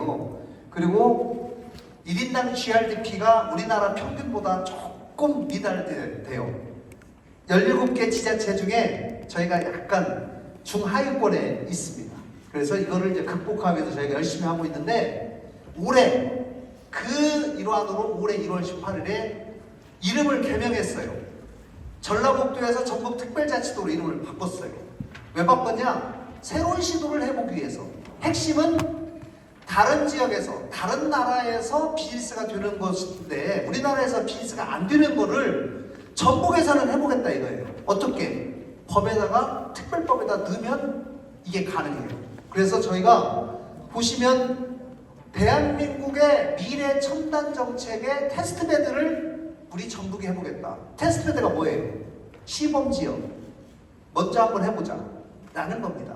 거예요. 그리고 1인당 GRDP가 우리나라 평균보다 조금 미달돼요. 17개 지자체 중에 저희가 약간 중하위권에 있습니다. 그래서 이거를 이제 극복하기 위해서 저희가 열심히 하고 있는데, 올해 그 일환으로 올해 1월 18일에 이름을 개명했어요. 전라북도에서 전국특별자치도로 이름을 바꿨어요. 왜 바꿨냐? 새로운 시도를 해보기 위해서. 핵심은 다른 지역에서, 다른 나라에서 비즈니스가 되는 것인데 우리나라에서 비즈니스가 안 되는 거를 전국에서는 해보겠다 이거예요. 어떻게? 법에다가, 특별법에다 넣으면 이게 가능해요. 그래서 저희가 보시면 대한민국의 미래 첨단 정책의 테스트베드를 우리 전국에 해보겠다. 테스트베드가 뭐예요? 시범지역. 먼저 한번 해보자 라는 겁니다.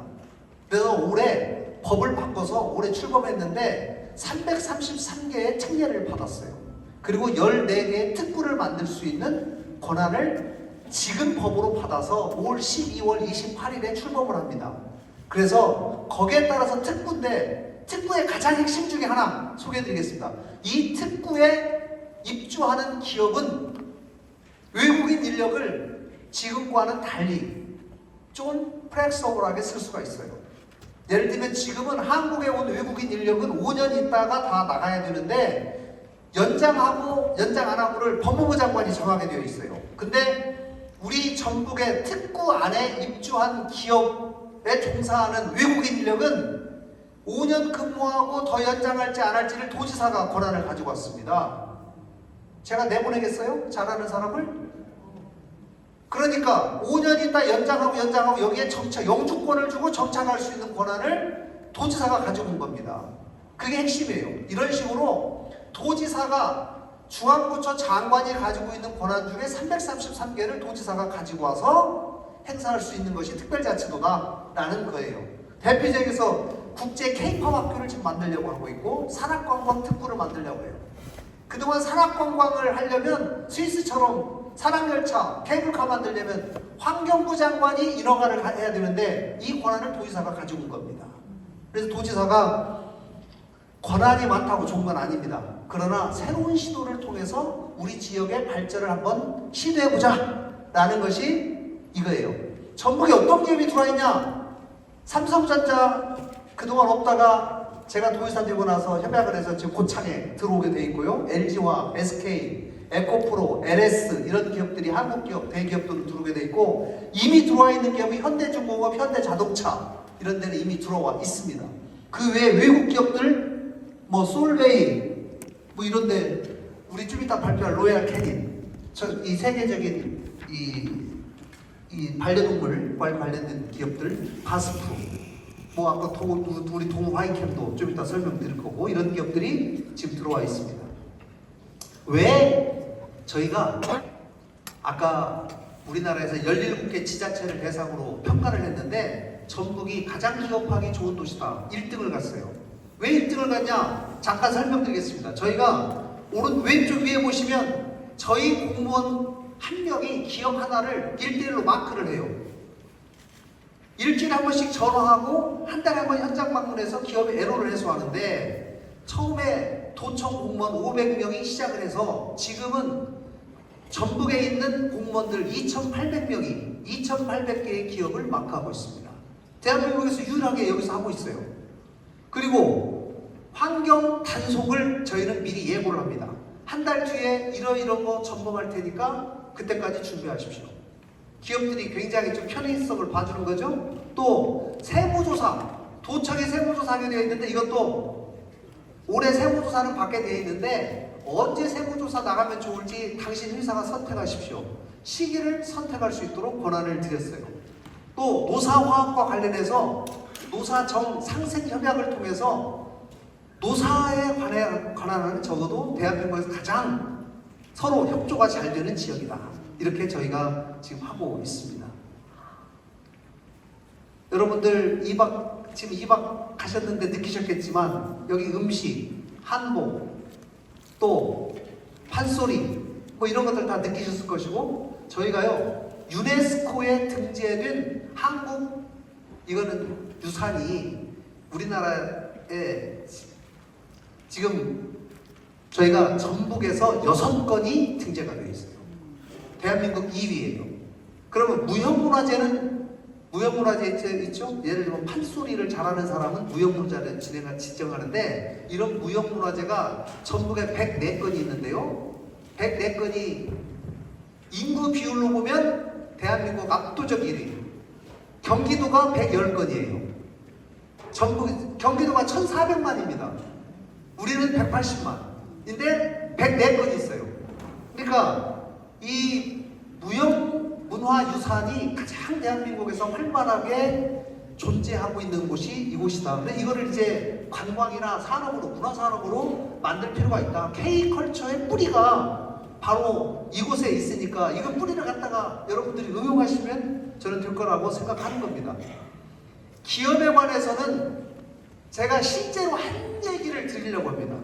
그래서 올해 법을 바꿔서 올해 출범했는데 333개의 특례를 받았어요. 그리고 14개의 특구를 만들 수 있는 권한을 지금 법으로 받아서 올 12월 28일에 출범을 합니다. 그래서 거기에 따라서 특구인데, 특구의 가장 핵심 중에 하나 소개해드리겠습니다. 이 특구에 입주하는 기업은 외국인 인력을 지금과는 달리 좀 플렉서블하게 쓸 수가 있어요. 예를 들면 지금은 한국에 온 외국인 인력은 5년 있다가 다 나가야 되는데 연장하고 연장 안 하고를 법무부 장관이 정하게 되어 있어요. 근데 우리 전국의 특구 안에 입주한 기업에 종사하는 외국인 인력은 5년 근무하고 더 연장할지 안 할지를 도지사가 권한을 가지고 왔습니다. 제가 내보내겠어요? 잘하는 사람을? 그러니까 5년 있다 연장하고 여기에 영주권을 주고 정착할 수 있는 권한을 도지사가 가지고 온 겁니다. 그게 핵심이에요. 이런 식으로 도지사가 중앙부처 장관이 가지고 있는 권한 중에 333개를 도지사가 가지고 와서 행사할 수 있는 것이 특별자치도다라는 거예요. 대표적에서 국제 K-팝 학교를 지금 만들려고 하고 있고 산악관광 특구를 만들려고 해요. 그동안 산악관광을 하려면 스위스처럼 산악열차, 케이블카 만들려면 환경부 장관이 인허가를 해야 되는데 이 권한을 도지사가 가지고 온 겁니다. 그래서 도지사가 권한이 많다고 좋은 건 아닙니다. 그러나 새로운 시도를 통해서 우리 지역의 발전을 한번 시도해보자 라는 것이 이거예요. 전북에 어떤 기업이 들어와 있냐? 삼성전자 그동안 없다가 제가 도지사 되고 나서 협약을 해서 지금 고창에 들어오게 돼 있고요. LG와 SK, 에코프로, LS 이런 기업들이 한국 기업, 대기업들로 들어오게 돼 있고, 이미 들어와 있는 기업이 현대중공업, 현대자동차 이런 데는 이미 들어와 있습니다. 그 외에 외국 기업들 뭐 솔베이 뭐 이런데 우리 좀 이따 발표할 로얄 캐닌, 이 세계적인 이 반려동물과 관련된 기업들, 바스프, 뭐 아까 우리 동화이캠도 좀 이따 설명드릴 거고, 이런 기업들이 지금 들어와 있습니다. 왜 저희가 아까 우리나라에서 17개 지자체를 대상으로 평가를 했는데 전북이 가장 기업하기 좋은 도시다 1등을 갔어요. 왜 1등을 갔냐? 잠깐 설명드리겠습니다. 저희가 왼쪽 위에 보시면 저희 공무원 한 명이 기업 하나를 1대1로 마크를 해요. 일주일에 한 번씩 전화하고 한 달에 한 번 현장 방문해서 기업의 애로를 해소하는데, 처음에 도청 공무원 500명이 시작을 해서 지금은 전북에 있는 공무원들 2,800명이 2,800개의 기업을 마크하고 있습니다. 대한민국에서 유일하게 여기서 하고 있어요. 그리고 환경 단속을 저희는 미리 예고를 합니다. 한 달 뒤에 이런 거 점검할 테니까 그때까지 준비하십시오. 기업들이 굉장히 좀 편의성을 봐주는 거죠. 또 세무조사, 도청에 세무조사하게 되어 있는데 이것도 올해 세무조사는 받게 되어 있는데 언제 세무조사 나가면 좋을지 당신 회사가 선택하십시오. 시기를 선택할 수 있도록 권한을 드렸어요. 또 노사화학과 관련해서 노사정 상생협약을 통해서 노사에 관한 적어도 대한민국에서 가장 서로 협조가 잘 되는 지역이다. 이렇게 저희가 지금 하고 있습니다. 여러분들 지금 2박 가셨는데 느끼셨겠지만 여기 음식, 한복, 또 판소리 뭐 이런 것들 다 느끼셨을 것이고, 저희가요 유네스코에 등재된 한국 이거는 유산이 우리나라의 지금 저희가 전북에서 6건이 등재가 되어 있어요. 대한민국 2위예요. 그러면 무형문화재는 무형문화재 있죠? 예를 들면 판소리를 잘하는 사람은 무형문화재를 지정하는데 이런 무형문화재가 전북에 104건이 있는데요. 104건이 인구 비율로 보면 대한민국 압도적 1위. 경기도가 110건이에요. 경기도가 1,400만입니다. 우리는 180만인데 104건이 있어요. 그러니까 이 무형문화유산이 가장 대한민국에서 활발하게 존재하고 있는 곳이 이곳이다. 근데 이거를 이제 관광이나 산업으로, 문화산업으로 만들 필요가 있다. K컬처의 뿌리가 바로 이곳에 있으니까 이거 뿌리를 갖다가 여러분들이 응용하시면 저는 될 거라고 생각하는 겁니다. 기업에 관해서는 제가 실제로 한 얘기를 드리려고 합니다.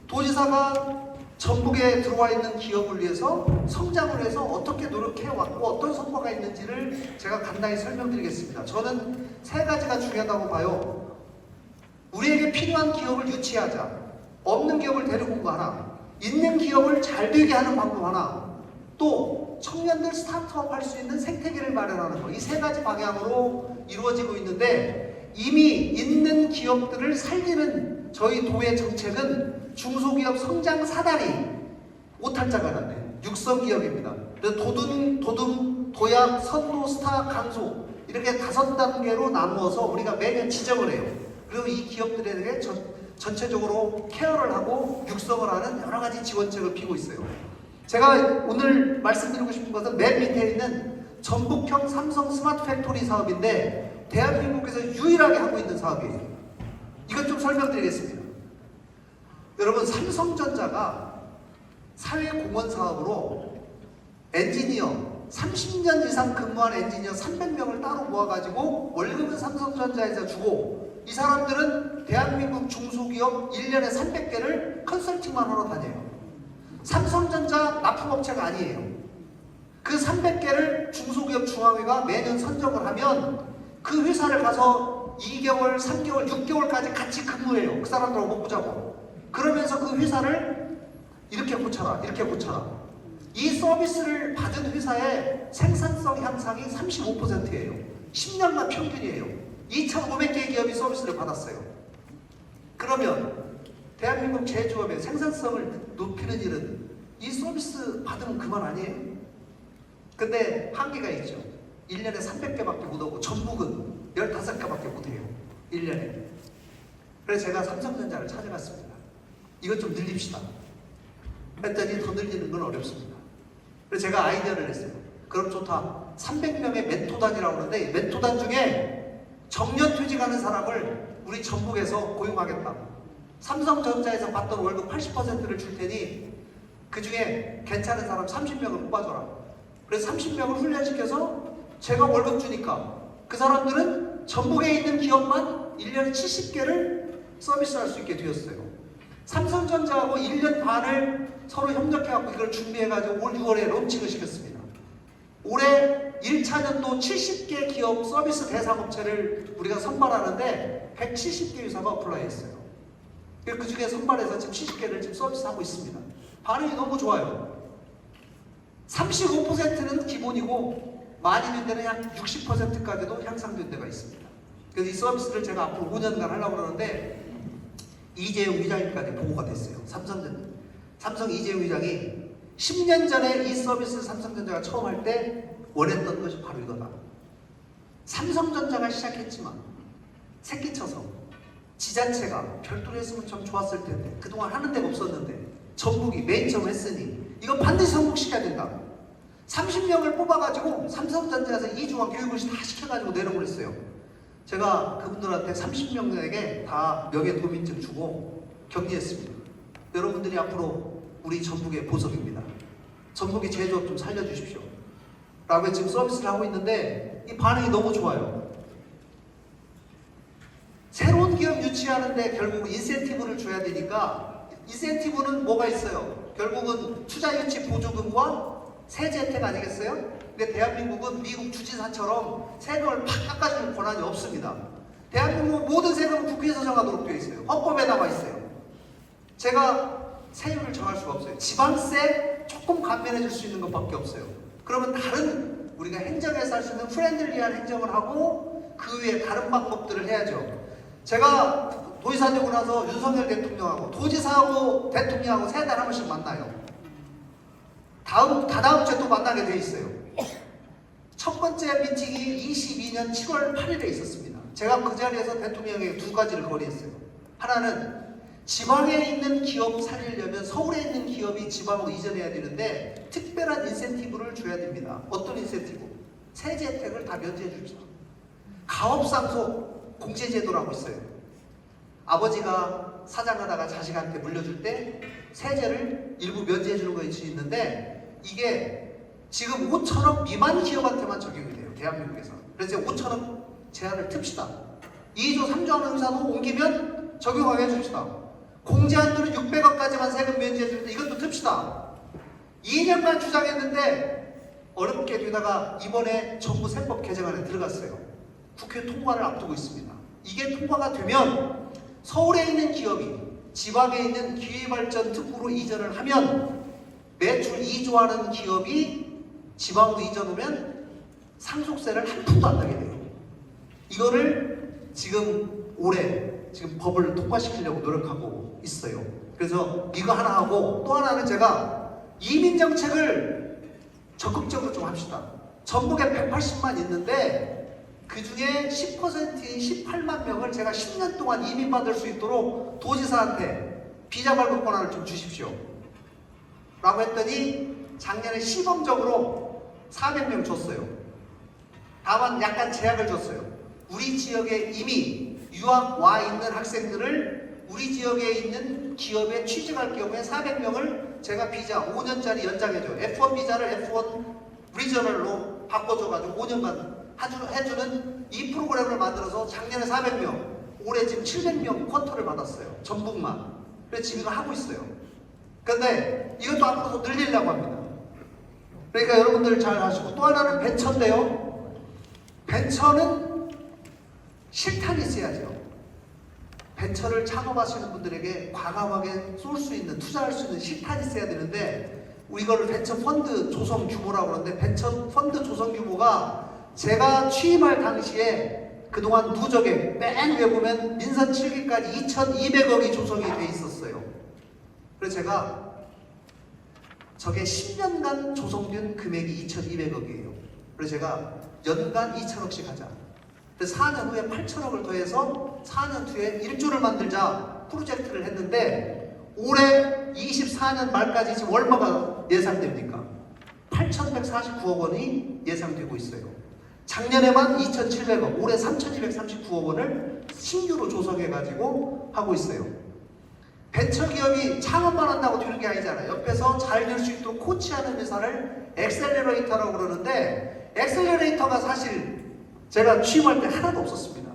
도지사가 전북에 들어와 있는 기업을 위해서 성장을 위해서 어떻게 노력해왔고 어떤 성과가 있는지를 제가 간단히 설명드리겠습니다. 저는 3가지가 중요하다고 봐요. 우리에게 필요한 기업을 유치하자. 없는 기업을 데리고 온 거 하나. 있는 기업을 잘 되게 하는 방법 하나. 또 청년들 스타트업 할 수 있는 생태계를 마련하는 거. 이 3가지 방향으로 이루어지고 있는데 이미 있는 기업들을 살리는 저희 도의 정책은 중소기업 성장 사다리 5탈자가 났네요. 육성기업입니다. 그래서 도둠, 도약, 선도, 스타, 강소 이렇게 5단계로 나누어서 우리가 매년 지정을 해요. 그리고 이 기업들에게 전체적으로 케어를 하고 육성을 하는 여러 가지 지원책을 피고 있어요. 제가 오늘 말씀드리고 싶은 것은 맨 밑에 있는 전북형 삼성 스마트 팩토리 사업인데 대한민국에서 유일하게 하고 있는 사업이에요. 이것 좀 설명드리겠습니다. 여러분, 삼성전자가 사회공헌 사업으로 엔지니어 30년 이상 근무한 엔지니어 300명을 따로 모아가지고 월급은 삼성전자에서 주고 이 사람들은 대한민국 중소기업 1년에 300개를 컨설팅만 하러 다녀요. 삼성전자 납품업체가 아니에요. 그 300개를 중소기업 중앙회가 매년 선정을 하면 그 회사를 가서 2개월, 3개월, 6개월까지 같이 근무해요. 그 사람들하고 먹고 자고. 그러면서 그 회사를 이렇게 고쳐라, 이렇게 고쳐라. 이 서비스를 받은 회사의 생산성 향상이 35%예요. 10년간 평균이에요. 2,500개의 기업이 서비스를 받았어요. 그러면 대한민국 제조업의 생산성을 높이는 일은 이 서비스 받으면 그만 아니에요? 근데 한계가 있죠. 1년에 300개밖에 못 오고 전북은 15개밖에 못 해요. 1년에. 그래서 제가 삼성전자를 찾아갔습니다. 이것 좀 늘립시다. 했더니 더 늘리는 건 어렵습니다. 그래서 제가 아이디어를 냈어요. 그럼 좋다. 300명의 멘토단이라고 하는데 멘토단 중에 정년퇴직하는 사람을 우리 전북에서 고용하겠다. 삼성전자에서 받던 월급 80%를 줄 테니 그 중에 괜찮은 사람 30명을 뽑아줘라. 그래서 30명을 훈련시켜서 제가 월급 주니까 그 사람들은 전북에 있는 기업만 1년에 70개를 서비스할 수 있게 되었어요. 삼성전자하고 1년 반을 서로 협력해갖고 이걸 준비해가지고 올 6월에 론칭을 시켰습니다. 올해 1차년도 70개 기업 서비스 대상업체를 우리가 선발하는데 170개 회사가 어플라이 했어요. 그 중에 선발해서 지금 70개를 지금 서비스하고 있습니다. 반응이 너무 좋아요. 35%는 기본이고 많이 된 데는 한 60%까지도 향상된 데가 있습니다. 그래서 이 서비스를 제가 앞으로 5년간 하려고 그러는데 이재용 회장님까지 보고가 됐어요. 삼성 이재용 회장이 10년 전에 이 서비스를 삼성전자가 처음 할 때 원했던 것이 바로 이거다. 삼성전자가 시작했지만 새끼쳐서 지자체가 별도로 했으면 참 좋았을 텐데 그동안 하는 데가 없었는데 전북이 맨 처음 했으니 이거 반드시 성공시켜야 된다. 30명을 뽑아가지고 삼성전자에서 2주간 교육을 다 시켜가지고 내려보냈어요. 제가 그분들한테 30명에게 다 명예도민증 주고 격리했습니다. 여러분들이 앞으로 우리 전북의 보석입니다. 전북의 제조업 좀 살려주십시오. 라고 지금 서비스를 하고 있는데 이 반응이 너무 좋아요. 새로운 기업 유치하는데 결국 인센티브를 줘야 되니까 인센티브는 뭐가 있어요? 결국은 투자 유치 보조금과 세제 혜택 아니겠어요? 근데 대한민국은 미국 주지사처럼 세금을 팍 깎아주는 권한이 없습니다. 대한민국 모든 세금은 국회에서 정하도록 되어 있어요. 헌법에 나와 있어요. 제가 세율을 정할 수가 없어요. 지방세 조금 감면해 줄 수 있는 것밖에 없어요. 그러면 다른 우리가 행정에서 할 수 있는 프렌들리한 행정을 하고 그 위에 다른 방법들을 해야죠. 제가 도지사 되고 나서 윤석열 대통령하고 도지사하고 대통령하고 3달에 한 번씩 만나요. 다다음 주에 또 만나게 돼 있어요. 첫 번째 미팅이 22년 7월 8일에 있었습니다. 제가 그 자리에서 대통령에게 2가지를 건의했어요. 하나는 지방에 있는 기업 살리려면 서울에 있는 기업이 지방으로 이전해야 되는데 특별한 인센티브를 줘야 됩니다. 어떤 인센티브? 세제 혜택을 다 면제해 줍시다. 가업상속 공제제도라고 있어요. 아버지가 사장하다가 자식한테 물려줄 때 세제를 일부 면제해 주는 것이 있는데 이게 지금 5천억 미만 기업한테만 적용이 돼요. 대한민국에서. 그래서 5천억 제한을 틉시다. 2조 3조 하는 회사도 옮기면 적용하게 해줍시다. 공제한도는 600억까지만 세금 면제해 주는데 이것도 틉시다. 2년간 주장했는데 어렵게 되다가 이번에 정부 세법 개정안에 들어갔어요. 국회 통과를 앞두고 있습니다. 이게 통과가 되면 서울에 있는 기업이 지방에 있는 기회발전 특구로 이전을 하면 매출 2조 하는 기업이 지방으로 이전하면 상속세를 한 푼도 안 나게 돼요. 이거를 지금 올해 지금 법을 통과시키려고 노력하고 있어요. 그래서 이거 하나 하고 또 하나는 제가 이민 정책을 적극적으로 좀 합시다. 전국에 180만 있는데 그 중에 10%인 18만 명을 제가 10년 동안 이민 받을 수 있도록 도지사한테 비자 발급 권한을 좀 주십시오. 라고 했더니 작년에 시범적으로 400명 줬어요. 다만 약간 제약을 줬어요. 우리 지역에 이미 유학 와 있는 학생들을 우리 지역에 있는 기업에 취직할 경우에 400명을 제가 비자 5년짜리 연장해줘요. F1 비자를 F1 리저널로 바꿔줘가지고 5년간 해주는 이 프로그램을 만들어서 작년에 400명, 올해 지금 700명 쿼터를 받았어요. 전북만. 그래서 지금 이거 하고 있어요. 근데 이것도 앞으로 더 늘리려고 합니다. 그러니까 여러분들 잘 하시고 또 하나는 벤처인데요. 벤처는 실탄이 있어야죠. 벤처를 창업하시는 분들에게 과감하게 쏠 수 있는, 투자할 수 있는 실탄이 있어야 되는데 이거를 벤처 펀드 조성 규모라고 그러는데 벤처 펀드 조성 규모가 제가 취임할 당시에 그동안 누적에 맨 위에 보면 민선 7기까지 2,200억이 조성이 돼 있었어요. 그래서 제가 저게 10년간 조성된 금액이 2,200억이에요. 그래서 제가 연간 2,000억씩 하자. 그래서 4년 후에 8,000억을 더해서 4년 뒤에 1조를 만들자 프로젝트를 했는데 올해 24년 말까지 지금 얼마가 예상됩니까? 8,149억 원이 예상되고 있어요. 작년에만 2,700억, 올해 3,239억 원을 신규로 조성해가지고 하고 있어요. 벤처기업이 창업만 한다고 되는 게 아니잖아요. 옆에서 잘 될 수 있도록 코치하는 회사를 엑셀러레이터라고 그러는데 엑셀러레이터가 사실 제가 취임할 때 하나도 없었습니다.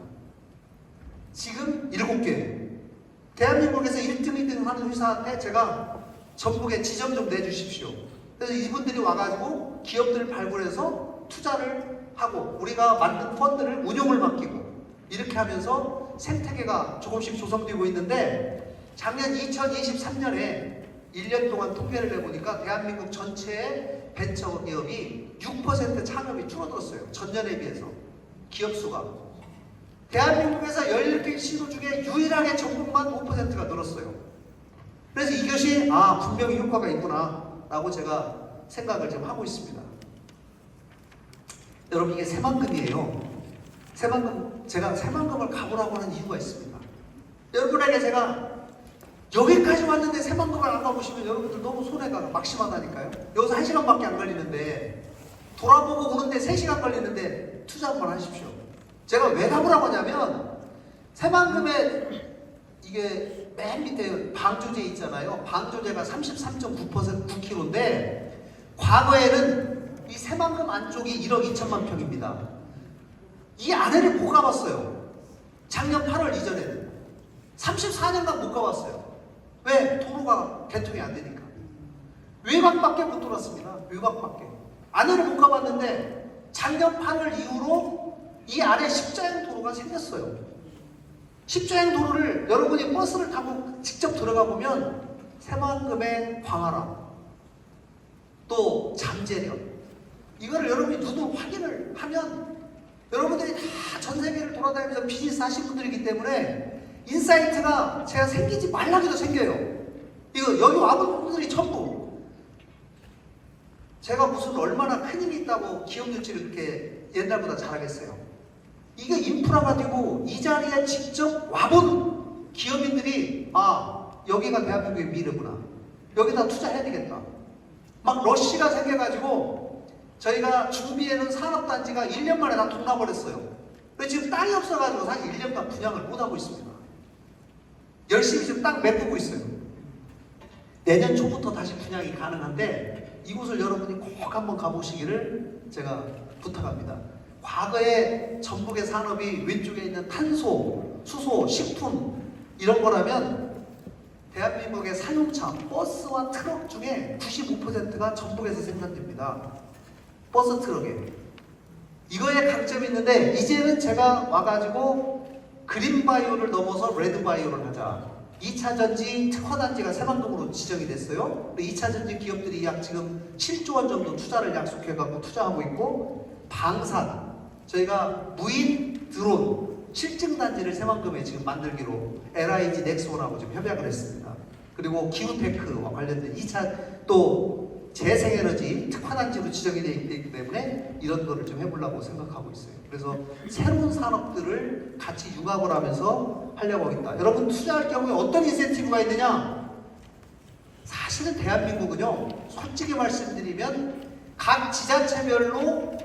지금 7개. 대한민국에서 1등, 2등 하는 회사한테 제가 전국에 지점 좀 내주십시오. 그래서 이분들이 와가지고 기업들을 발굴해서 투자를 하고 우리가 만든 펀드를 운용을 맡기고 이렇게 하면서 생태계가 조금씩 조성되고 있는데 작년 2023년에 1년 동안 통계를 내보니까 대한민국 전체의 벤처 기업이 6% 창업이 줄어들었어요. 전년에 비해서. 기업 수가. 대한민국에서 17개 시도 중에 유일하게 전국만 5%가 늘었어요. 그래서 이것이 분명히 효과가 있구나 라고 제가 생각을 좀 하고 있습니다. 여러분 이게 새만금이에요. 새만금, 제가 새만금을 가보라고 하는 이유가 있습니다. 여러분에게 제가 여기까지 왔는데 새만금을 안 가보시면 여러분들 너무 손해가 막심하다니까요. 여기서 1시간밖에 안 걸리는데 돌아보고 오는데 3시간 걸리는데 투자 한번 하십시오. 제가 왜 가보라고 하냐면 새만금에 이게 맨 밑에 방조제 있잖아요. 방조제가 33.9%, 9kg인데 과거에는 이 새만금 안쪽이 1억 2천만 평입니다. 이 안에를 못 가봤어요. 작년 8월 이전에는 34년간 못 가봤어요. 왜? 도로가 개통이 안 되니까. 외곽밖에 못 돌았습니다. 외곽밖에. 안에를 못 가봤는데 작년 8월 이후로 이 안에 십자형 도로가 생겼어요. 십자행 도로를 여러분이 버스를 타고 직접 들어가 보면 새만금의 광활함, 또 잠재력, 이거를 여러분이 눈으로 확인을 하면 여러분들이 다 전 세계를 돌아다니면서 비즈니스 하신 분들이기 때문에 인사이트가 제가 생기지 말라기도 생겨요. 이거 여기 와본 분들이 전부 제가 무슨 얼마나 큰 힘이 있다고 기업 유치를 그렇게 옛날보다 잘하겠어요. 이게 인프라가 되고 이 자리에 직접 와본 기업인들이 여기가 대한민국의 미래구나, 여기다 투자해야 되겠다, 막 러쉬가 생겨가지고 저희가 준비해놓은 산업단지가 1년 만에 다 동나버렸어요. 근데 지금 땅이 없어가지고 사실 1년간 분양을 못하고 있습니다. 열심히 지금 땅 메꾸고 있어요. 내년 초부터 다시 분양이 가능한데 이곳을 여러분이 꼭 한번 가보시기를 제가 부탁합니다. 과거에 전북의 산업이 왼쪽에 있는 탄소, 수소, 식품 이런 거라면 대한민국의 사용차, 버스와 트럭 중에 95%가 전북에서 생산됩니다. 버스 트럭에. 이거에 강점이 있는데 이제는 제가 와가지고 그린바이오를 넘어서 레드바이오를 하자. 2차전지 특화단지가 새만금으로 지정이 됐어요. 2차전지 기업들이 약 지금 7조 원 정도 투자를 약속해갖고 투자하고 있고, 방산, 저희가 무인 드론 실증단지를 새만금에 지금 만들기로 LIG 넥스원하고 지금 협약을 했습니다. 그리고 기후테크와 관련된 2차 또 재생에너지 특화단지로 지정이 되어 있기 때문에 이런 거를 좀 해보려고 생각하고 있어요. 그래서 새로운 산업들을 같이 융합을 하면서 하려고 하겠다. 여러분 투자할 경우에 어떤 인센티브가 있느냐? 사실은 대한민국은요, 솔직히 말씀드리면 각 지자체별로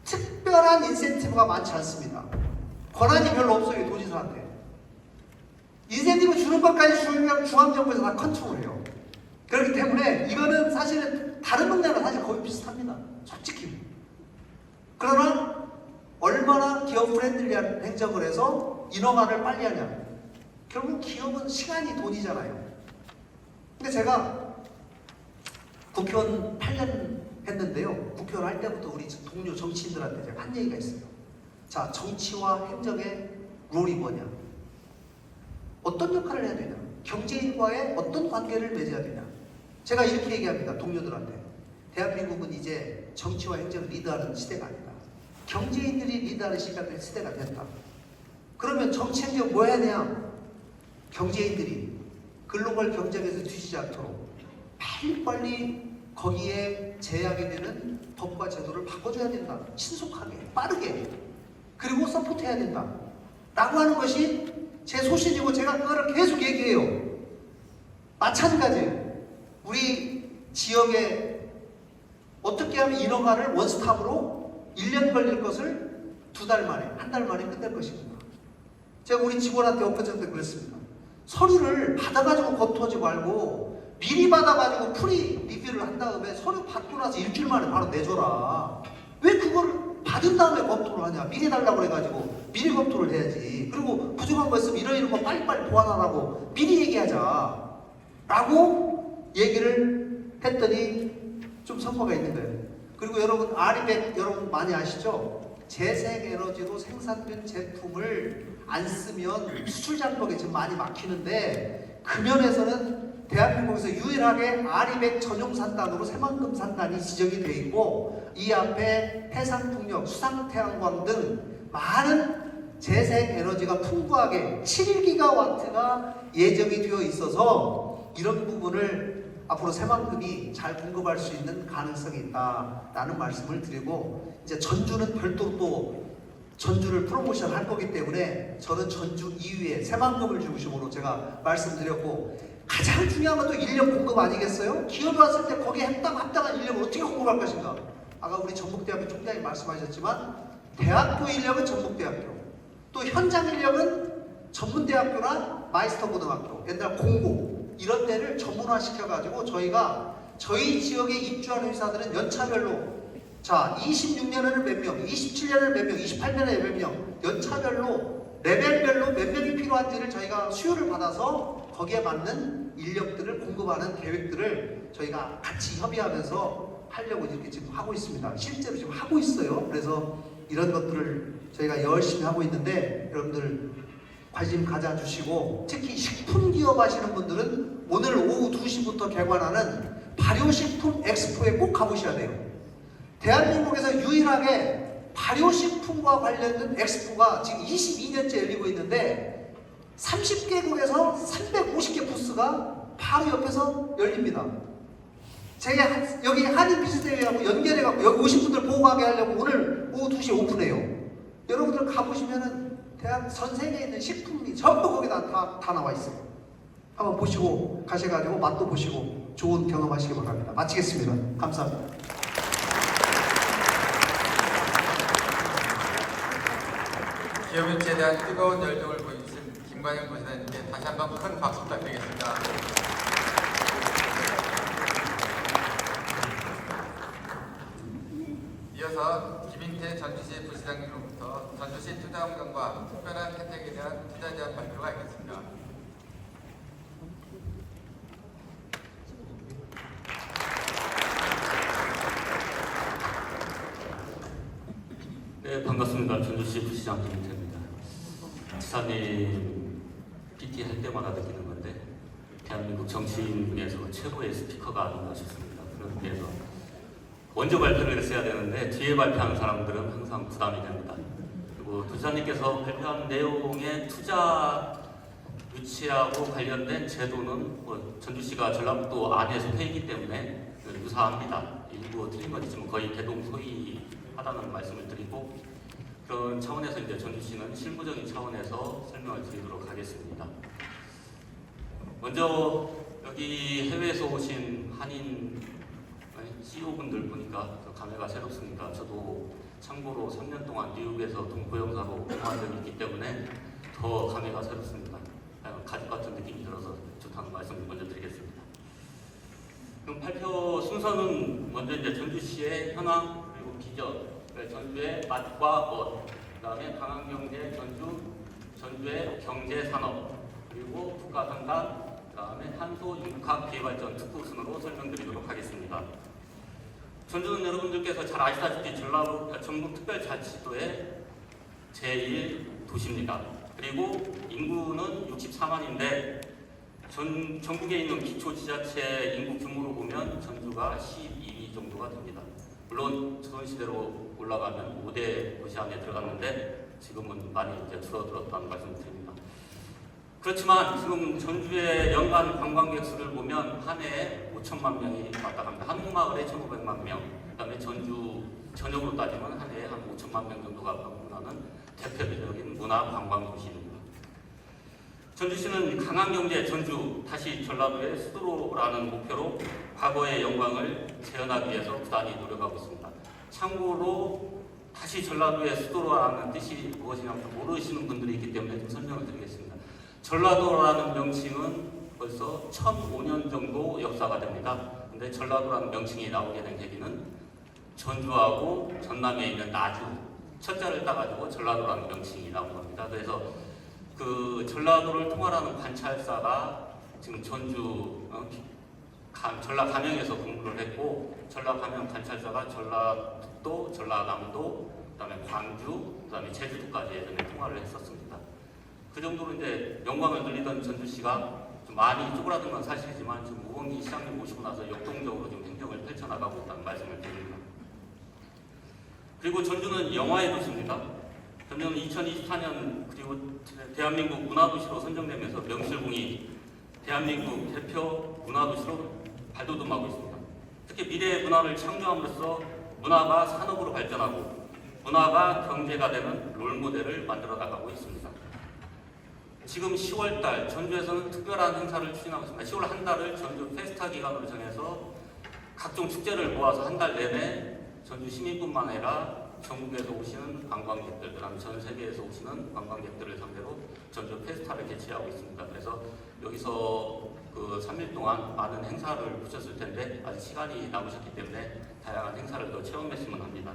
특별한 인센티브가 많지 않습니다. 권한이 별로 없어요, 도지사한테. 인센티브 주는 것까지 중앙정부에서 다 컨트롤해요. 그렇기 때문에 이거는 사실은 다른 동네랑 사실 거의 비슷합니다. 솔직히. 그러나 얼마나 기업 프렌들리한 행정을 해서 인허가를 빨리 하냐. 결국 기업은 시간이 돈이잖아요. 근데 제가 국회의원 8년 했는데요. 국회의원 할 때부터 우리 동료 정치인들한테 제가 한 얘기가 있어요. 자, 정치와 행정의 롤이 뭐냐? 어떤 역할을 해야 되냐? 경제인과의 어떤 관계를 맺어야 되냐? 제가 이렇게 얘기합니다. 동료들한테. 대한민국은 이제 정치와 행정을 리드하는 시대가 아니다. 경제인들이 리드하는 시대가 됐다. 그러면 정치, 행정 뭐 해야 되냐? 경제인들이 글로벌 경쟁에서 뒤지지 않도록 빨리빨리 거기에 제약이 되는 법과 제도를 바꿔줘야 된다. 신속하게, 빠르게. 그리고 서포트해야 된다. 라고 하는 것이 제 소신이고 제가 그거를 계속 얘기해요. 마찬가지예요. 우리 지역에 어떻게 하면 인허가를 원스톱으로 1년 걸릴 것을 2달 만에, 1달 만에 끝낼 것입니다. 제가 우리 직원한테 엊그제 그랬습니다. 서류를 받아가지고 거토하지 말고 미리 받아가지고 프리 리뷰를 한 다음에 서류 받고 나서 일주일 만에 바로 내줘라. 왜 그걸 받은 다음에 검토를 하냐? 미리 달라고 그래가지고 미리 검토를 해야지. 그리고 부족한 거 있으면 이런 거 빨리빨리 보완하라고 미리 얘기하자 라고 얘기를 했더니 좀 성과가 있는 거예요. 그리고 여러분 아리백 여러분 많이 아시죠? 재생에너지로 생산된 제품을 안 쓰면 수출 장벽이 지금 많이 막히는데, 그 면에서는 대한민국에서 유일하게 아리백 전용 산단으로 새만금 산단이 지정이 되어 있고, 이 앞에 해상풍력, 수상태양광 등 많은 재생에너지가 풍부하게 7기가와트가 예정이 되어 있어서 이런 부분을 앞으로 새만금이 잘 공급할 수 있는 가능성이 있다라는 말씀을 드리고, 이제 전주는 별도로 또 전주를 프로모션 할 거기 때문에 저는 전주 이후에 새만금을 중심으로 제가 말씀드렸고, 가장 중요한 건 또 인력 공급 아니겠어요? 기업이 왔을 때 거기에 합당한 인력을 어떻게 공급할 것인가? 아까 우리 전북대학교 총장이 말씀하셨지만 대학교 인력은 전북대학교, 또 현장 인력은 전문대학교나 마이스터 고등학교, 옛날 공고 이런 데를 전문화 시켜가지고 저희가 저희 지역에 입주하는 회사들은 연차별로, 자 26년에는 몇 명, 27년에는 몇 명, 28년에 몇 명, 연차별로 레벨별로 몇 명이 필요한지를 저희가 수요를 받아서 거기에 맞는 인력들을 공급하는 계획들을 저희가 같이 협의하면서 하려고 이렇게 지금 하고 있습니다. 실제로 지금 하고 있어요. 그래서 이런 것들을 저희가 열심히 하고 있는데 여러분들 관심 가져주시고, 특히 식품 기업 하시는 분들은 오늘 오후 2시부터 개관하는 발효식품 엑스포에 꼭 가보셔야 돼요. 대한민국에서 유일하게 발효식품과 관련된 엑스포가 지금 22년째 열리고 있는데 30개국에서 350개 부스가 바로 옆에서 열립니다. 제가 여기 한인비즈대회하고 연결해갖고 여기 오신 분들 보고 가게 하려고 오늘 오후 2시에 오픈해요. 여러분들 가보시면은 전 세계에 있는 식품이 전부 거기다 다 나와 있어요. 한번 보시고 가셔가지고 맛도 보시고 좋은 경험하시기 바랍니다. 마치겠습니다. 감사합니다. 기업인체에 대한 뜨거운 열정을 보여주신 김관영 도시장님께 다시 한번 큰 박수 부탁드리겠습니다. 이어서 김인태 전주시 부시장님으로부터 전주시 투자환경과 특별한 혜택에 대한 투자 제한 발표가 있겠습니다. 네, 반갑습니다. 전주시 부시장 김인태입니다. 지사님 PT 할 때마다 느끼는 건데 대한민국 정치인 중에서 최고의 스피커가 아닌가 싶습니다. 그런 의미에서 먼저 발표를 했어야 되는데 뒤에 발표하는 사람들은 항상 부담이 됩니다. 그리고 도지사님께서 발표한 내용의 투자 유치하고 관련된 제도는 전주시가 전라북도 안에 속해 있기 때문에 유사합니다. 일부 틀린 건 있지만 거의 대동소이하다는 말씀을 드리고, 그런 차원에서 이제 전주시는 실무적인 차원에서 설명을 드리도록 하겠습니다. 먼저 여기 해외에서 오신 한인 CEO분들 보니까 감회가 새롭습니다. 저도 참고로 3년 동안 미국에서 동포영사로 근무한 적이 있기 때문에 더 감회가 새롭습니다. 가족 같은 느낌이 들어서 좋다는 말씀을 먼저 드리겠습니다. 그럼 발표 순서는 먼저 이제 전주시의 현황 그리고 비전, 전주의 맛과 멋, 그다음에 강한경제 전주의 경제산업, 그리고 국가상단, 그다음에 탄소 융합 비발전 특구 순으로 설명드리도록 하겠습니다. 전주는 여러분들께서 잘 아시다시피 전북특별자치도의 제1도시입니다. 그리고 인구는 64만인데 전국에 있는 기초지자체 인구 규모로 보면 전주가 12위 정도가 됩니다. 물론 조선시대로 올라가면 5대 도시 안에 들어갔는데 지금은 많이 이제 줄어들었다는 말씀을 드립니다. 그렇지만 지금 전주의 연간 관광객 수를 보면 한 해에 5천만 명이 왔다 갑니다. 한옥마을에 1,500만 명, 그 다음에 전주 전역으로 따지면 한 해에 한 5천만 명 정도가 방문하는 대표적인 문화 관광 도시입니다. 전주시는 강한경제 전주, 다시 전라도의 수도로라는 목표로 과거의 영광을 재현하기 위해서 부단히 노력하고 있습니다. 참고로 다시 전라도의 수도로라는 뜻이 무엇이냐고 모르시는 분들이 있기 때문에 좀 설명을 드리겠습니다. 전라도라는 명칭은 벌써 1005년 정도 역사가 됩니다. 근데 전라도라는 명칭이 나오게 된 계기는 전주하고 전남에 있는 나주, 첫자를 따가지고 전라도라는 명칭이 나온 겁니다. 그래서 그 전라도를 통할하는 관찰사가 지금 전주 전라 감영에서 근무를 했고, 전라 감영 관찰사가 전라북도, 전라남도, 그다음에 광주, 그다음에 제주도까지 예전에 통화를 했었습니다. 그 정도로 이제 영광을 누리던 전주시가 좀 많이 쪼그라든 건 사실이지만 지금 우원기 시장님 모시고 나서 역동적으로 지금 행정을 펼쳐나가고 있다는 말씀을 드립니다. 그리고 전주는 영화의 도시입니다. 전주는 2024년 그리고 대한민국 문화도시로 선정되면서 명실공히 대한민국 대표 문화도시로 발돋움하고 있습니다. 특히 미래의 문화를 창조함으로써 문화가 산업으로 발전하고 문화가 경제가 되는 롤모델을 만들어 나가고 있습니다. 지금 10월달 전주에서는 특별한 행사를 추진하고 있습니다. 10월 한 달을 전주 페스타 기간으로 정해서 각종 축제를 모아서 한 달 내내 전주 시민뿐만 아니라 전국에서 오시는 관광객들, 그다음 전 세계에서 오시는 관광객들을 상대로 전주 페스타를 개최하고 있습니다. 그래서 여기서 그 3일 동안 많은 행사를 보셨을 텐데 아직 시간이 남으셨기 때문에 다양한 행사를 더 체험했으면 합니다.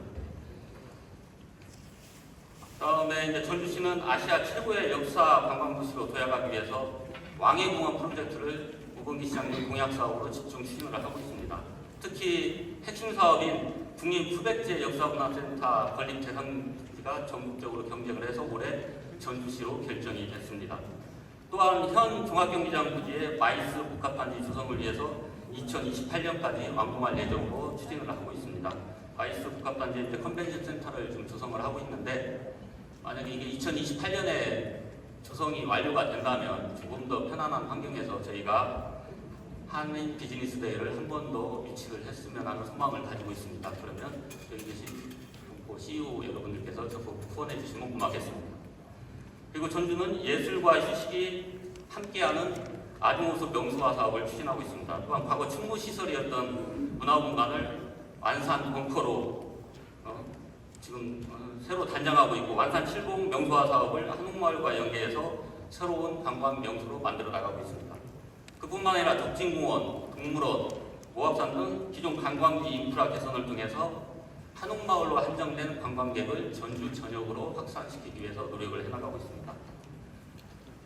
다음에 이제 전주시는 아시아 최고의 역사 관광도시로 도약하기 위해서 왕해공원 프로젝트를 우범기 시장님 공약 사업으로 집중 추진을 하고 있습니다. 특히 핵심 사업인 국립 후백제 역사문화센터 건립 대상지가 전국적으로 경쟁을 해서 올해 전주시로 결정이 됐습니다. 또한 현 종합경기장 부지의 마이스 복합단지 조성을 위해서 2028년까지 완공할 예정으로 추진을 하고 있습니다. 마이스 복합단지에 이제 컨벤션 센터를 좀 조성을 하고 있는데, 만약에 이게 2028년에 조성이 완료가 된다면 조금 더 편안한 환경에서 저희가 한인 비즈니스 데이를 한 번 더 유치를 했으면 하는 소망을 가지고 있습니다. 그러면 여기 계신 동포 CEO 여러분들께서 적극 후원해 주시면 고맙겠습니다. 그리고 전주는 예술과 휴식이 함께하는 아주모습 명소화 사업을 추진하고 있습니다. 또한 과거 충무시설이었던 문화공간을 완산 벙커로 지금 새로 단장하고 있고, 완산 70 명소화 사업을 한옥마을과 연계해서 새로운 관광 명소로 만들어 나가고 있습니다. 그뿐만 아니라 덕진공원, 동물원, 모합산 등 기존 관광지 인프라 개선을 통해서 한옥마을로 한정된 관광객을 전주 전역으로 확산시키기 위해서 노력을 해나가고 있습니다.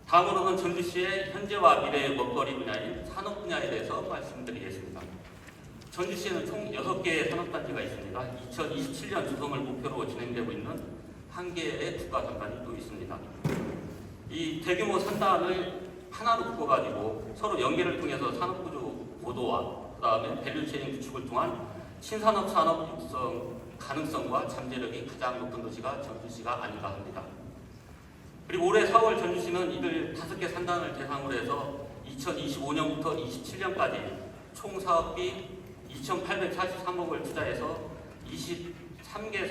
다음으로는 전주시의 현재와 미래의 먹거리 분야인 산업 분야에 대해서 말씀드리겠습니다. 전주시에는 총 6개의 산업단지가 있습니다. 2027년 조성을 목표로 진행되고 있는 1개의 국가산단이 또 있습니다. 이 대규모 산단을 하나로 묶어가지고 서로 연계를 통해서 산업구조 고도화, 그 다음에 밸류체인 구축을 통한 신산업 산업 육성 가능성과 잠재력이 가장 높은 도시가 전주시가 아닌가 합니다. 그리고 올해 4월 전주시는 이들 5개 산단을 대상으로 해서 2025년부터 27년까지 총 사업비 2,843억을 투자해서 23개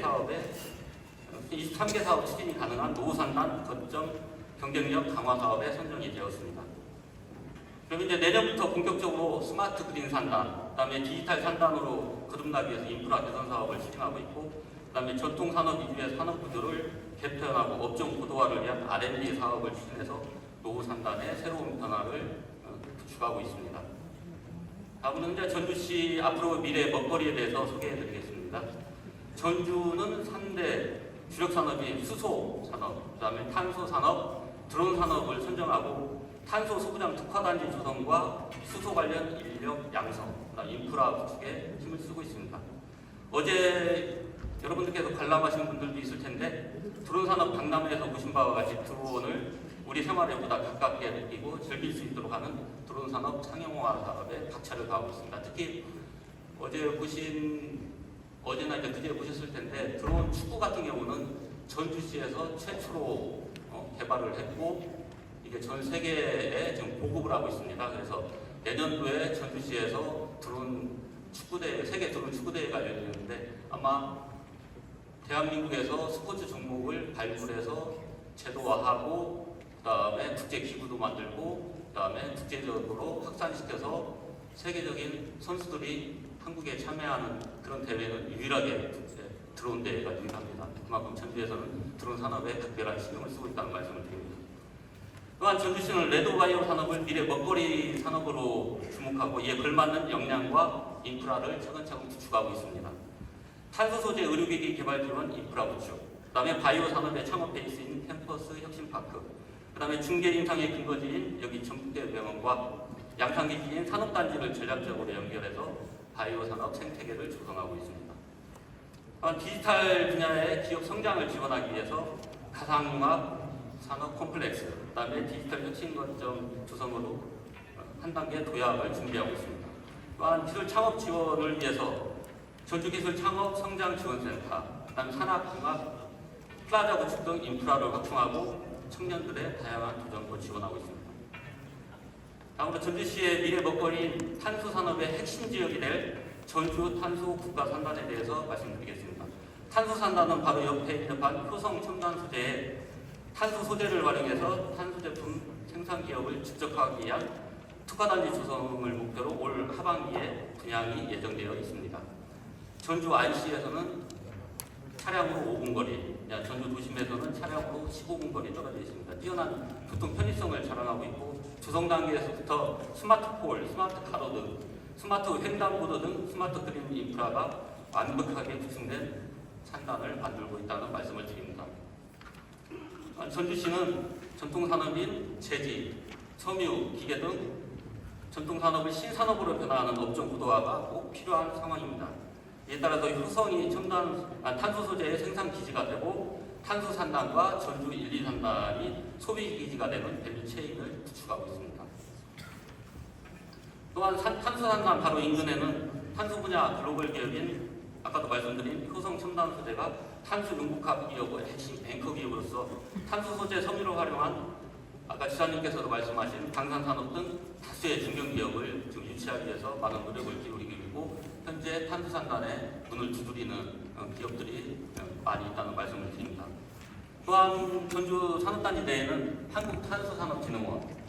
사업 추진이 가능한 노후산단 거점 경쟁력 강화 사업에 선정이 되었습니다. 그럼 이제 내년부터 본격적으로 스마트 그린 산단, 그다음에 디지털 산단으로 거듭나기 위해서 인프라 개선 사업을 추진하고 있고, 그다음에 전통 산업 위주의 산업 구조를 개편하고 업종 고도화를 위한 R&D 사업을 추진해서 노후 산단의 새로운 변화를 구축하고 있습니다. 다음은 이제 전주시 앞으로 미래 먹거리에 대해서 소개해드리겠습니다. 전주는 3대 주력 산업인 수소 산업, 그다음에 탄소 산업, 드론 산업을 선정하고 탄소 소부장 특화단지 조성과 수소 관련 인력 양성, 인프라 구축에 힘을 쓰고 있습니다. 어제 여러분들께서 관람하신 분들도 있을 텐데, 드론 산업 박람회에서 보신 바와 같이 드론을 우리 생활에 보다 가깝게 느끼고 즐길 수 있도록 하는 드론 산업 상용화 사업에 박차를 가하고 있습니다. 특히 어제나 이제 그제 보셨을 텐데, 드론 축구 같은 경우는 전주시에서 최초로 개발을 했고, 이게 전 세계에 지금 보급을 하고 있습니다. 그래서 내년도에 전주시에서 세계 드론 축구대회가 열리는데, 아마 대한민국에서 스포츠 종목을 발굴해서 제도화하고, 그 다음에 국제기구도 만들고, 그 다음에 국제적으로 확산시켜서 세계적인 선수들이 한국에 참여하는 그런 대회는 유일하게 드론 대회가 유일합니다. 그만큼 전주에서는 드론 산업에 특별한 신경을 쓰고 있다는 말씀을 드립니다. 또한 전주시는 레드바이오 산업을 미래 먹거리 산업으로 주목하고, 이에 걸맞는 역량과 인프라를 차근차근 구축하고 있습니다. 탄소 소재 의료기기 개발 지원 인프라 구축, 그 다음에 바이오 산업의 창업 베이스인 캠퍼스 혁신파크, 그 다음에 중계 임상의 근거지인 여기 전북대병원과 양산기지인 산업단지를 전략적으로 연결해서 바이오 산업 생태계를 조성하고 있습니다. 디지털 분야의 기업 성장을 지원하기 위해서 가상융합 산업 콤플렉스, 그 다음에 디지털 혁신 거점 조성으로 한 단계 도약을 준비하고 있습니다. 또한 기술 창업 지원을 위해서 전주기술 창업 성장 지원센터, 그 다음에 산업융합 플라자 구축 등 인프라를 확충하고 청년들의 다양한 도전도 지원하고 있습니다. 다음으로 전주시의 미래 먹거리인 탄소 산업의 핵심 지역이 될 전주 탄소 국가산단에 대해서 말씀드리겠습니다. 탄소 산단은 바로 옆에 있는 효성 첨단 소재에 탄소 소재를 활용해서 탄소 제품 생산 기업을 직접화하기 위한 특화단지 조성을 목표로 올 하반기에 분양이 예정되어 있습니다. 전주 IC에서는 차량으로 5분 거리, 전주 도심에서는 차량으로 15분 거리 떨어져 있습니다. 뛰어난 교통 편의성을 자랑하고 있고, 조성 단계에서부터 스마트폴, 스마트 가로등, 스마트 횡단보도 등 스마트 그린 인프라가 완벽하게 구축된 산단을 만들고 있다는 말씀을 드립니다. 전주시는 전통산업인 제지, 섬유, 기계 등 전통산업을 신산업으로 변화하는 업종 고도화가 꼭 필요한 상황입니다. 이에 따라서 효성이 탄소 소재의 생산 기지가 되고, 탄소 산단과 전주 1, 2산단이 소비 기지가 되는 밸류 체인을 구축하고 있습니다. 또한 탄소 산단 바로 인근에는 탄소 분야 글로벌 기업인 아까도 말씀드린 효성 첨단 소재가 탄소 융복합 기업의 핵심 앵커 기업으로서 탄소 소재 섬유를 활용한 아까 지사님께서도 말씀하신 방산산업 등 다수의 중견 기업을 지금 유치하기 위해서 많은 노력을 기울이고 있고 현재 탄소 산단에 문을 두드리는 기업들이 많이 있다는 말씀을 드립니다. 또한 전주 산업단지 내에는 한국탄소산업진흥원,